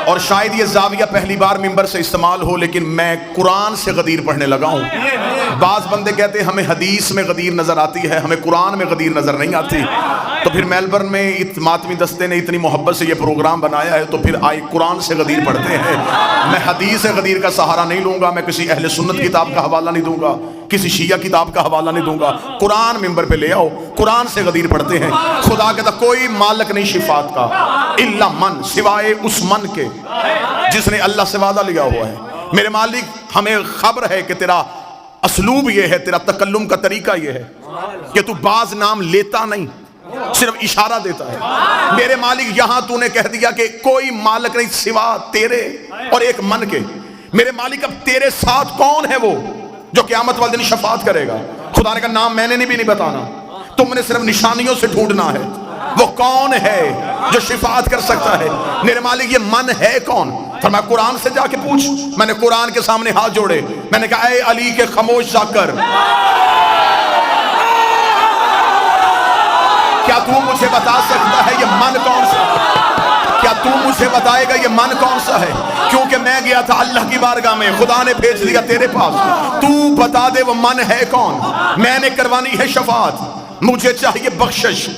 اور شاید یہ زاویہ پہلی بار ممبر سے استعمال ہو، لیکن میں قرآن سے غدیر پڑھنے لگا ہوں۔ بعض بندے کہتے ہیں ہمیں حدیث میں غدیر نظر آتی ہے، ہمیں قرآن میں غدیر نظر نہیں آتی۔ تو پھر میلبرن میں ماتمی دستے نے اتنی محبت سے یہ پروگرام بنایا ہے، تو پھر آئی قرآن سے غدیر پڑھتے ہیں۔ میں حدیث غدیر کا سہارا نہیں لوں گا، میں کسی اہل سنت کتاب کا حوالہ نہیں دوں گا، کسی شیعہ کتاب کا حوالہ نہیں دوں گا۔ قرآن ممبر پہ لے آؤ، قرآن سے غدیر پڑھتے ہیں۔ خدا کہتا کوئی مالک نہیں شفاعت کا الا من، سوائے اس من کے جس نے اللہ سے وعدہ لیا ہوا ہے۔ میرے مالک ہمیں خبر ہے کہ تیرا اسلوب یہ ہے، تیرا تکلم کا طریقہ یہ ہے کہ تو بعض نام لیتا نہیں، صرف اشارہ دیتا ہے۔ میرے مالک یہاں تو نے کہہ دیا کہ کوئی مالک نہیں سوا تیرے اور ایک من کے۔ میرے مالک اب تیرے ساتھ کون ہے وہ جو قیامت والے دن شفاعت کرے گا؟ خدا نے کہا نام میں نے بھی نہیں بتانا، تم نے صرف نشانیوں سے ڈھونڈنا ہے وہ کون ہے جو شفاعت کر سکتا ہے۔ میرے مالک یہ من ہے کون؟ فرمایا قرآن سے جا کے پوچھ۔ میں نے قرآن کے سامنے ہاتھ جوڑے، میں نے کہا اے علی کے خاموش جا کر، کیا تو مجھے بتا سکتا ہے یہ من کون سا ہے؟ کیا تو مجھے بتائے گا یہ من کون سا ہے؟ کیونکہ میں گیا تھا اللہ کی بارگاہ میں، خدا نے بھیج دیا تیرے پاس، تو بتا دے وہ من ہے کون؟ میں نے کروانی ہے شفاعت، مجھے چاہیے بخشش،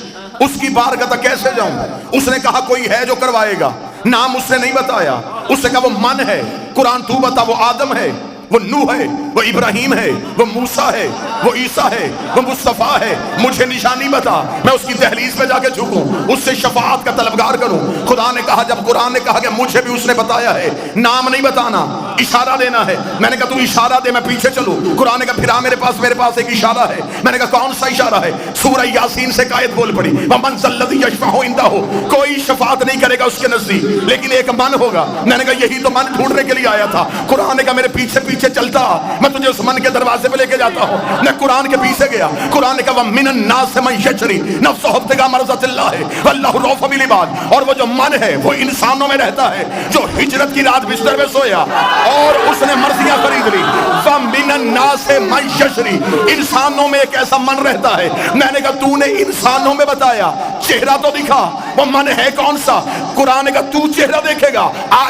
اس کی بارگاہ تک کیسے جاؤں؟ اس نے کہا کوئی ہے جو کروائے گا، نام اس نے نہیں بتایا، اس نے کہا وہ من ہے۔ قرآن تو بتا، وہ آدم ہے، وہ نوح ہے، وہ ابراہیم ہے، وہ موسیٰ ہے، وہ عیسیٰ ہے، وہ مصطفیٰ ہے، مجھے نشانی بتا، میں اس کی دہلیز پہ جا کے جھکوں، اس سے شفاعت کا طلبگار کروں۔ خدا نے کہا، جب قرآن نے کہا کہ مجھے بھی اس نے بتایا ہے، نام نہیں بتانا، اشارہ دینا ہے۔ میں نے کہا تو اشارہ دے، میں پیچھے چلوں۔ قرآن نے کہا پھر میرے پاس ایک اشارہ ہے۔ میں نے کہا کون سا اشارہ ہے؟ سورہ یاسین سے آیت بول پڑی، وَمَنْ ذَا الَّذِي يَشْفَعُ عِندَهُ، کوئی شفاعت نہیں کرے گا اس کے نزدیک لیکن ایک من ہوگا۔ میں نے کہا یہی تو من ڈھونڈنے کے لیے آیا تھا۔ قرآن نے کہا میرے پیچھے پیچھے چلتا، میں تجھے اس من کے دروازے پہ لے کے جاتا ہوں۔ میں قرآن کے پیچھے گیا، قرآن نے کہا وَمِنَ النَّاسِ مَن يَشْرِي نَفْسَهُ ابْتِغَاءَ مَرْضَاتِ اللَّهِ وَاللَّهُ رَءُوفٌ بِالْعِبَادِ، اور وہ جو من ہے وہ انسانوں میں رہتا ہے، جو ہجرت کی رات بستر میں سویا اور اس نے مرضیاں خرید لی۔ وَمِنَ النَّاسِ مَن يَشْرِي، انسانوں میں ایک ایسا من رہتا ہے۔ میں نے کہا تو نے انسانوں میں بتایا، چہرہ تو دکھا، وہ من ہے کون سا؟ قرآن نے کہا تو چہرہ دیکھے گا۔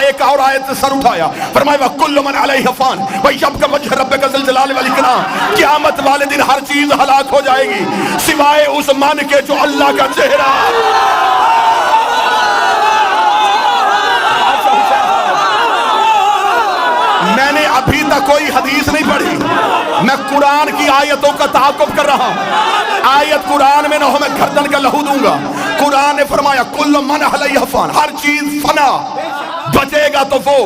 ایک اور آیت سے سر اٹھایا، فرمایا وَكُلُّ مَنْ عَلَيْهَا فَانٍ وَيَبْقَى وَجْهُ رَبِّكَ ذُو الْجَلَالِ وَالْإِكْرَامِ، قیامت والے دن ہر چیز ہلاک ہو جائے گی سوائے اس من کے جو اللہ کا چہرہ۔ میں نے ابھی تک کوئی حدیث نہیں پڑھی، میں قرآن کی آیتوں کا تعاقب کر رہا ہوں۔ آیت قرآن میں نہ ہو میں گردن کا لہو دوں گا۔ قرآن نے فرمایا کل من علیہ فان، ہر چیز فنا، بچے گا تو وہ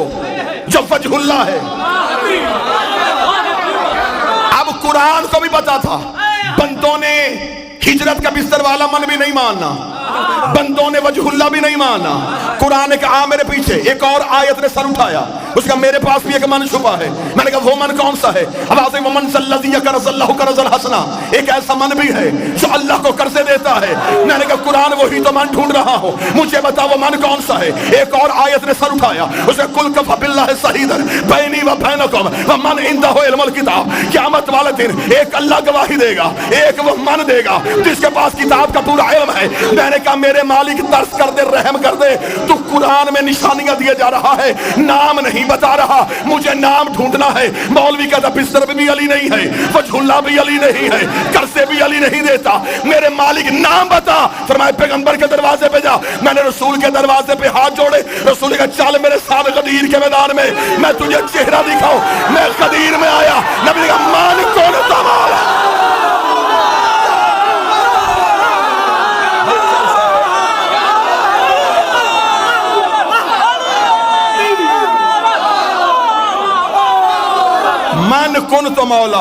جو وجہ اللہ ہے۔ اب قرآن کو بھی پتا تھا بندوں نے ہجرت کا بستر والا من بھی نہیں ماننا، بندوں نے وجہ اللہ بھی نہیں ماننا۔ قرآن نے کہا میرے پیچھے، ایک اور آیت نے سر اٹھایا، اس کا میرے پاس بھی ایک من چھپا ہے۔ میں نے کہا وہ من کون سا ہے؟ آواز ہے وَمَنْ ذَا الَّذِي يَقْرِضُ اللَّهَ قَرْضًا حَسَنًا، ایک ایسا من بھی ہے جو اللہ کو قرضے دیتا ہے۔ میں نے کہا قرآن وہی تو من ڈھونڈ رہا ہوں، مجھے بتا وہ من کون سا ہے؟ ایک اور آیت نے سر اٹھایا، اس نے قُلْ كَفَىٰ بِاللَّهِ شَهِيدًا بَيْنِي وَبَيْنَكُمْ وَمَنْ عِندَهُ عِلْمُ الْكِتَابِ، قیامت والے دن ایک اللہ گواہی دے گا، ایک وہ من دے گا جس کے پاس کتاب کا پورا علم ہے۔ میں نے کہا میرے مالک ترس کر دے، رحم کر دے، تو قرآن میں نشانیاں دیے جا رہا ہے، نام نہیں بتا رہا، مجھے نام ڈھونڈنا ہے۔ مولوی کہتا بستر بھی علی نہیں ہے، وجہ اللہ بھی علی نہیں ہے، قرضے بھی علی نہیں دیتا، میرے مالک نام بتا۔ فرمایا پیغمبر کے دروازے پہ جا۔ میں نے رسول کے دروازے پہ ہاتھ جوڑے، رسول کا چل میرے ساتھ غدیر کے میدان میں، میں تجھے چہرہ دکھاؤں۔ میں غدیر میں آیا، نبی کا مان کون تمہارا؟ من کن تو مولا،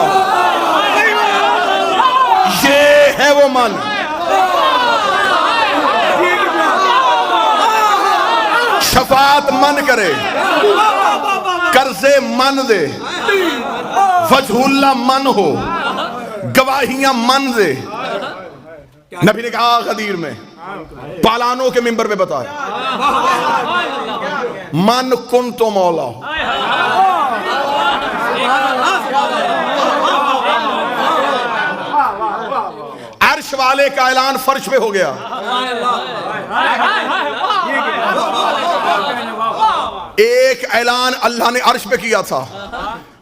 یہ ہے وہ من۔ شفاعت من کرے، قرضے من دے، وجہ اللہ من ہو، گواہیاں من دے۔ نبی نے کہا غدیر میں پالانوں کے ممبر پہ بتایا من کن تو مولا۔ عرش والے کا اعلان فرش پہ ہو گیا، ایک اعلان اللہ نے عرش پہ کیا تھا،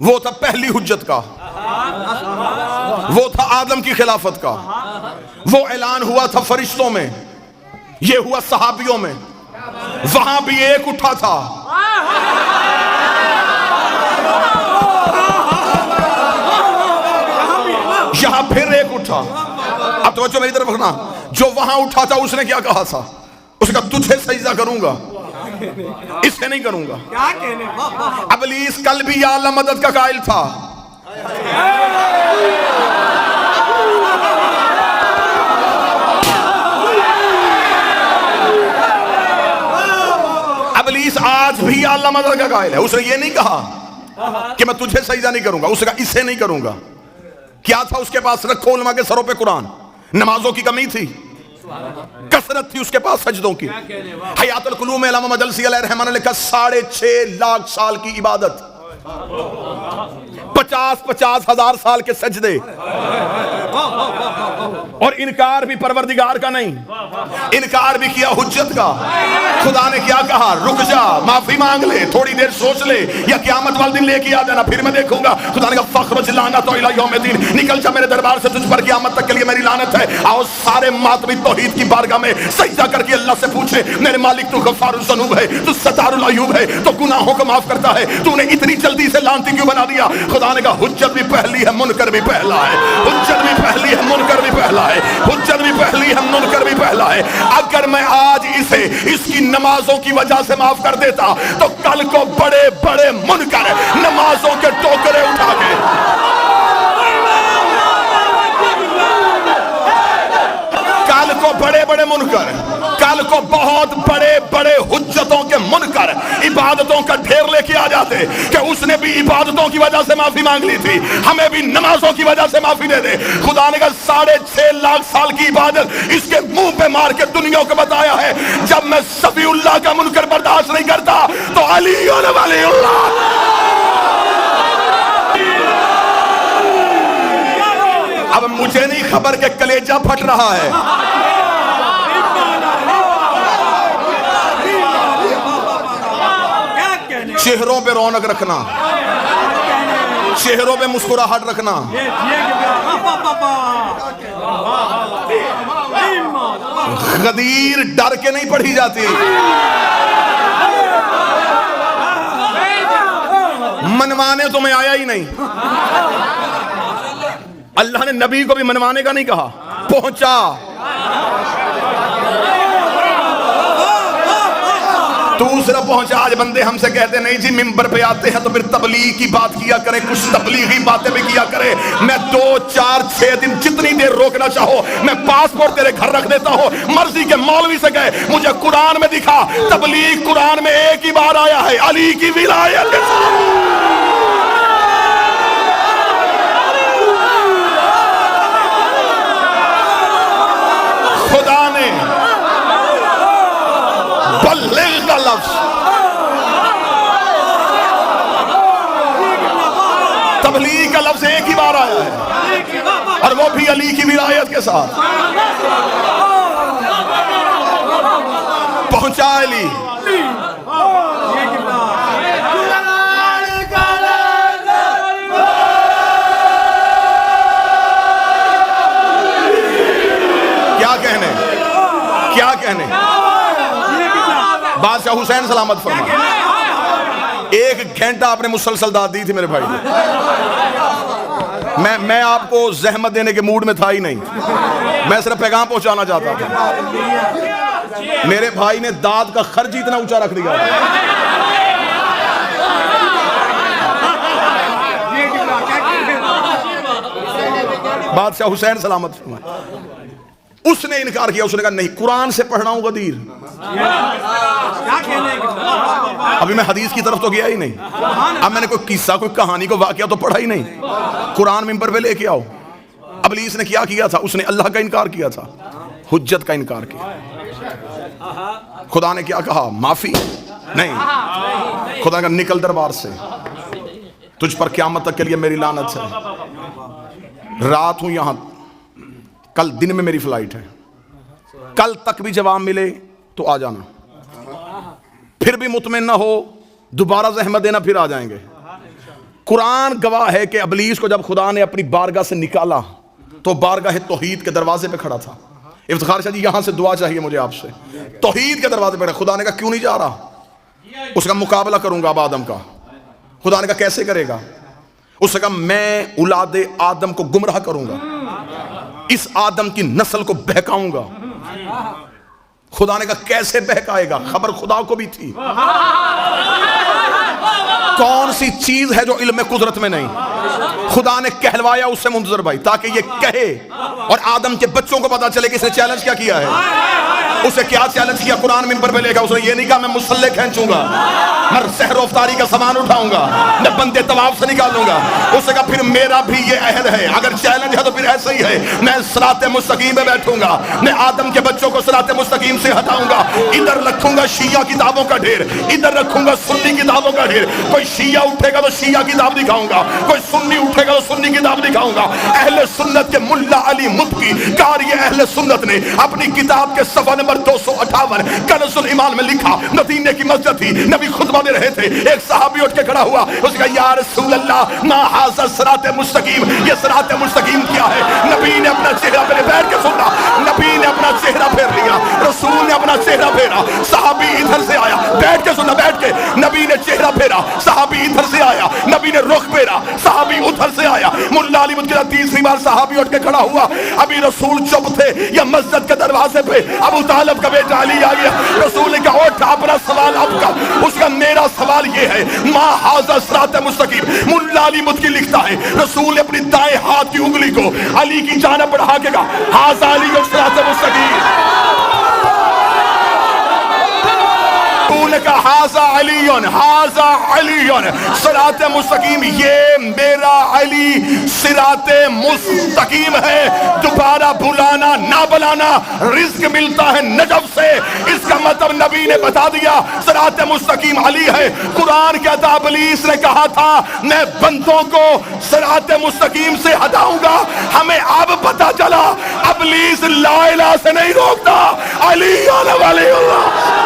وہ تھا پہلی حجت کا، وہ تھا آدم کی خلافت کا، وہ اعلان ہوا تھا فرشتوں میں، یہ ہوا صحابیوں میں، وہاں بھی ایک اٹھا تھا، یہاں پھر ایک اٹھا۔ اب توجہ میری طرف رکھنا، جو وہاں اٹھا تھا اس نے کیا کہا تھا؟ اس کا تجھے سجدہ کروں گا، اسے نہیں کروں گا۔ ابلیس کل بھی یا اللہ مدد کا قائل تھا، ابلیس آج بھی یا اللہ مدد کا قائل ہے۔ اس نے یہ نہیں کہا کہ میں تجھے سجدہ نہیں کروں گا، اس نے کہا اسے نہیں کروں گا۔ کیا تھا اس کے پاس؟ رکھو علماء کے سروں پہ قرآن۔ نمازوں کی کمی تھی، کثرت تھی اس کے پاس سجدوں کی۔ حیات القلوب میں علامہ مجلسی علیہ الرحمہ نے لکھا 6.5 لاکھ سال کی عبادت، 50 ہزار سال کے سجدے، اور انکار بھی پروردگار کا نہیں، انکار بھی کیا حجت کا۔ خدا نے کیا کہا؟ رک جا، معافی مانگ لے، تھوڑی دیر سوچ لے، یا قیامت والے دن لے کے آ جانا، پھر میں دیکھوں گا۔ خدا نے کہا فخرج لعنت الی یوم الدین، نکل جا میرے دربار سے، تجھ پر قیامت تک کے لیے میری لعنت ہے۔ آؤ سارے ماتمی توحید کی بارگاہ میں سجدہ کر کے اللہ سے پوچھے، میرے مالک تو غفار الذنوب ہے، تو ستار العیوب ہے، تو گناہوں کو معاف کرتا ہے، تو نے اتنی جلدی سے لعنتی کیوں بنا دیا؟ خدا نے کہا حجت بھی پہلی ہے، منکر بھی پہلا ہے، حجت بھی پہلی ہے، منکر بھی پہلا ہے، حجت بھی پہلی ہے، منکر بھی پہلا ہے۔ اگر میں آج اسے اس کی نمازوں کی وجہ سے معاف کر دیتا تو کل کو بڑے بڑے منکر نمازوں کے ٹوکرے اٹھا کے، کل کو بڑے بڑے منکر، کل کو بہت بڑے بڑے حجتوں کے منکر عبادتوں کا ڈھیر لے کے آ جاتے کہ اس نے بھی عبادتوں کی وجہ سے معافی مانگ لی تھی، ہمیں بھی نمازوں کی وجہ سے معافی دے دے۔ خدا نے کہا 6.5 لاکھ سال کی عبادت اس کے منہ پہ مار کے دنیا کو بتایا ہے، جب میں صفی اللہ کا منکر برداشت نہیں کرتا تو علی ولی اللہ۔ اب مجھے نہیں خبر کہ کلیجہ پھٹ رہا ہے، چہروں پہ رونق رکھنا، چہروں پہ مسکراہٹ رکھنا۔ غدیر ڈر کے نہیں پڑھی جاتی، منوانے تمہیں آیا ہی نہیں۔ اللہ نے نبی کو بھی منوانے کا نہیں کہا، پہنچا۔ دوسرا پہنچا۔ آج بندے ہم سے کہتے نہیں جی ممبر پہ آتے ہیں تو پھر تبلیغ کی بات کیا کریں، کچھ تبلیغی باتیں بھی کیا کریں۔ میں 2 4 6 دن جتنی دیر روکنا چاہو میں پاسپورٹ تیرے گھر رکھ دیتا ہوں۔ مرضی کے مولوی سے کہے مجھے قرآن میں دکھا، تبلیغ قرآن میں ایک ہی بار آیا ہے، علی کی ولایت کے ساتھ۔ خدا نے بلغ کا لفظ، تبلیغ کا لفظ ایک ہی بار آیا ہے، اور وہ بھی علی کی ولایت کے ساتھ۔ پہنچا علی۔ کیا کہنے؟ بادشاہ حسین سلامت فرما، 1 گھنٹہ آپ نے مسلسل داد دی تھی میرے بھائی۔ میں آپ کو زحمت دینے کے موڈ میں تھا ہی نہیں، میں صرف پیغام پہنچانا چاہتا تھا۔ میرے بھائی نے داد کا خرچ اتنا اونچا رکھ دیا۔ بادشاہ حسین سلامت فرما، اس نے انکار کیا، اس نے کہا نہیں قرآن سے پڑھ رہا ہوں غدیر۔ ابھی میں حدیث کی طرف تو گیا ہی نہیں، اب میں نے کوئی قصہ کوئی کہانی کو واقعہ تو پڑھا ہی نہیں، قرآن ممبر پہ لے کے آؤ۔ ابلیس نے کیا تھا؟ اس نے اللہ کا انکار کیا تھا، حجت کا انکار کیا۔ خدا نے کیا کہا؟ معافی نہیں۔ خدا کا نکل دربار سے، تجھ پر قیامت تک کے لیے میری لعنت ہے۔ رات ہوں یہاں، کل دن میں میری فلائٹ ہے، کل تک بھی جواب ملے تو آ جانا، پھر بھی مطمئن نہ ہو دوبارہ زحمت دینا پھر آ جائیں گے. قرآن گواہ ہے کہ ابلیس کو جب خدا نے اپنی بارگاہ سے نکالا تو بارگاہ توحید کے دروازے پہ کھڑا تھا. افتخار شاہ جی یہاں سے دعا چاہیے مجھے آپ سے. توحید کے دروازے پہ خدا نے کہا کیوں نہیں جا رہا؟ اس کا مقابلہ کروں گا اب آدم کا. خدا نے کہا کیسے کرے گا؟ اس نے کہا میں اولاد آدم کو گمراہ کروں گا, اس آدم کی نسل کو بہکاؤں گا. خدا نے کہا کیسے بہکائے گا؟ خبر خدا کو بھی تھی. کون سی چیز ہے جو علم قدرت میں نہیں؟ خدا نے کہلوایا اس سے منتظر بھائی تاکہ یہ کہے اور آدم کے بچوں کو پتا چلے کہ اس نے چیلنج کیا کیا ہے. اسے کیا چیلنج کیا؟ قرآن منبر پہ لے گا. اس نے یہ نہیں کہا میں مسلح کھینچوں گا, میں سحر و افطاری کا سامان اٹھاؤں گا, میں بندے طواف سے نکالوں گا. اس نے کہا پھر میرا بھی یہ عہد ہے, اگر چیلنج ہے تو پھر ایسا ہی ہے, میں صراط مستقیم پہ بیٹھوں گا, میں آدم کے بچوں کو صراط مستقیم سے ہٹاؤں گا. ادھر رکھوں گا شیعہ کتابوں کا ڈھیر, ادھر رکھوں گا سنی کتابوں کا ڈھیر. کوئی شیعہ اٹھے گا تو شیعہ کتاب دکھاؤں گا, کوئی سنی اٹھے گا تو سنی کتاب دکھاؤں گا. اہل سنت کے ملا علی مدکی قاری اہل سنت نے اپنی کتاب کے صفحہ نمبر 258 کنز الایمان میں لکھا, مدینے کی مسجد تھی, نبی خطبہ دے رہے تھے, ایک صحابی اٹھ کے کھڑا ہوا, اس نے کہا یا رسول اللہ ما ھذا صراط مستقیم, یہ صراط مستقیم کیا ہے؟ نبی نے اپنا چہرہ پہ بیٹھ کے سنا, نبی نے اپنا چہرہ پھیر لیا, رسول نے اپنا چہرہ پھیرا, صحابی ادھر سے آیا, بیٹھ کے سنا, بیٹھ کے نبی نے چہرہ پھیرا, صحابی ادھر سے آیا, نبی نے رخ پھیرا, صحابی ادھر سے آیا. ملا علی مدکی تیسری بار صحابی اٹھ کے کھڑا ہوا, ابھی رسول چپ تھے, یا مسجد کے دروازے پہ ابو طالب کا بیٹا علی آ گیا. رسول نے کہا اٹھ, اپنا سوال اب کا. اس کا میرا سوال یہ ہے ما ھذا صراط مستقیم. ملا علی مدکی لکھتا ہے رسول نے اپنی دائیں ہاتھ کی انگلی کو علی کی جانب بڑھا کے کہا ھذا علی صراط مستقیم. نے کہا ھذا علی, ھذا علی صراط مستقیم, یہ میرا علی صراط مستقیم ہے. دوبارہ بلانا نہ بلانا رزق ملتا ہے نجف سے. اس کا مطلب نبی نے بتا دیا صراط مستقیم علی ہے. قرآن کہتا ابلیس نے کہا تھا میں بندوں کو صراط مستقیم سے ہٹاؤں گا. ہمیں اب پتا چلا ابلیس لا الہ سے نہیں روکتا, علی ولی اللہ.